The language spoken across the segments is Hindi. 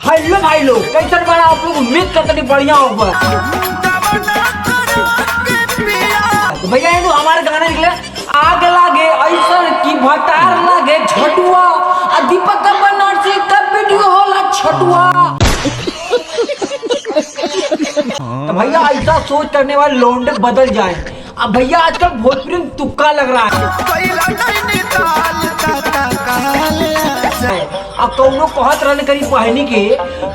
हेलो भाई लोग, कैसे बना आप लोग? उम्मीद करते नहीं बढ़िया होगा। तो भैया ये तो हमारे गाने निकले आग लागे ऐसा की भटार लागे झटुआ और दीपक का बनारसी का वीडियो होला छटुआ। तो भैया ऐसा सोच करने वाले लौंडे बदल जाए। अब भैया आजकल भोजपुरी में तुक्का लग रहा है। अब कौनो कहत रहने करी पहनी के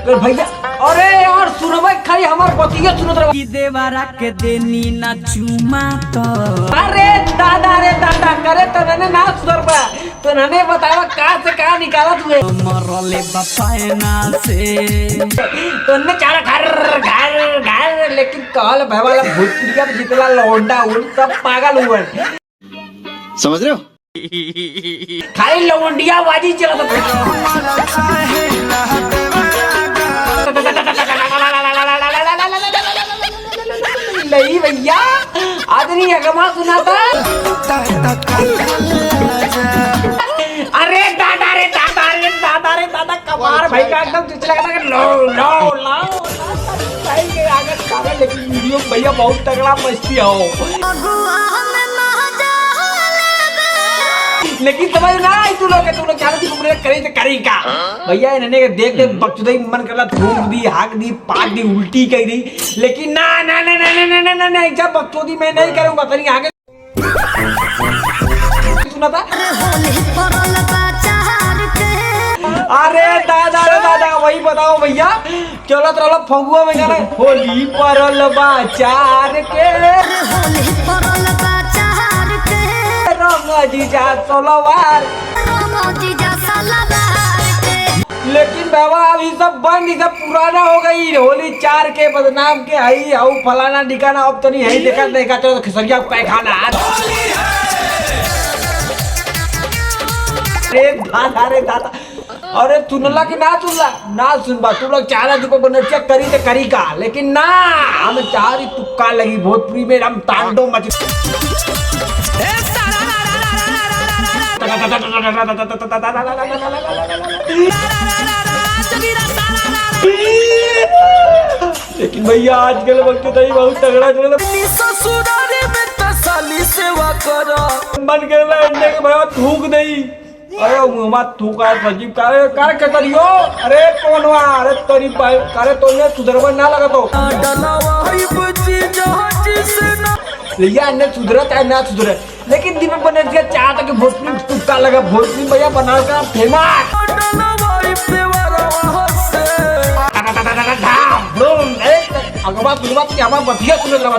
तो भैया अरे यार सुनबे खाली हमार बतिया सुनत रह की देवारा के देनी ना चुमा तो अरे दादा करे तो नने ना सुधरबा तो नने बतावा कहां से कहां निकाला तू मरले बपायना से तो ने चारा घर लेकिन कहल भाई वाला भोजपुरी का जितना लौंडा उन सब पागल हुए। समझ रहे हो? खाली लौंडिया बाजी चला नहीं भैया आदमी अगमा सुना था। अरे दादा कमार भाई का एकदम तुझे लगा था कि लो भाई के आगे कागज लेकिन वीडियो भैया बहुत तगड़ा मस्ती हो लेकिन समझ ना आई तू लोग क्या करी का भैया इन्होंने देख बकचोदी मन करला थूक दी हाक दी पाक दी उल्टी कर दी लेकिन ना ऐसा बकचोदी मैं नहीं करूंगा। कहीं आगे सुना था अरे दादा वही बताओ भैया चलत रहल फगुआ में गाना होली परल बाचार के रंग जीजा सलवार लेकिन बाबा अभी सब बंद सब पुराना हो गई। होली 4 के बदनाम के हई आऊ फलाना ठिकाना अब तो नहीं है देखा चलो खिसरिया पे खाना। अरे दादा अरे सुनला कि ना सुनबा तू लोग चारा दीपक बनर्जिया करी तो करी का लेकिन ना हम चारी तुक्का लगी भोजपुरी में हम तांडव मच लेकिन भैया आजकल वक्त तो बहुत तगड़ा सेवा करो मन कर रहा है भैया थूक नहीं अरे मुहम्मद थूका सजीव कार के तरियो अरे कौनवा अरे तरी करे तो ने सुधरवा ना लगा तो भैया ने सुधरत है ना सुधरे लेकिन दीपक बनर्जिया चाहता कि भोजपुरी तुक्का लगा भोजपुरी भैया बनारस का फेमस अगवा सुनवा कि हमार बतिया सुनत रहा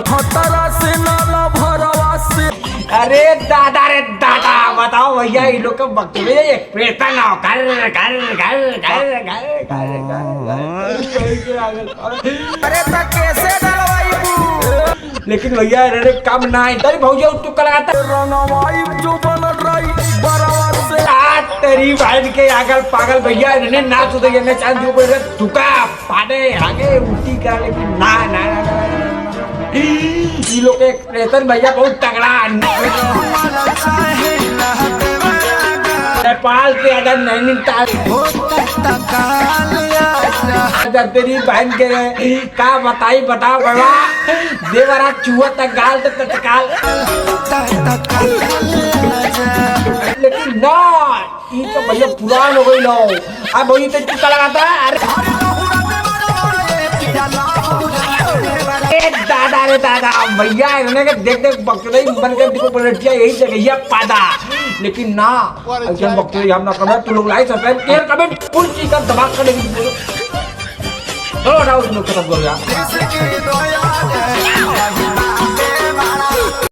अरे दादा बताओ भैया ये लोग का वक्त में एक्सप्रेशन आओ कर अरे तो कैसे लेकिन भैया अरे कम ना है तरी भौजी टुक्का लगाता जो बन रही तेरी बहन के आगल पागल भैया इन्होंने ना सुधर ने चांद ऊपर टुका पाने आगे उल्टी कर लेकिन ना ये लोग के एक्सप्रेशन भैया बहुत तगड़ा नेपाल के अगर नैनीताल तेरी बहन के का बताओ बाबा देवरा चूहा तक गाल तक तत्काल लेकिन ना ये तो भैया पुरान हो गई लो अब वही तो टीका लगाता है। अरे दादा भैया इन्होंने देख बकरी बन कर दीपक बनर्जिया यही जगह पादा लेकिन ना ऐसा बकरी हम ना कमेंट तू लोग like subscribe care comment full चीज का दबाव कर देंगे खत्म करो यार।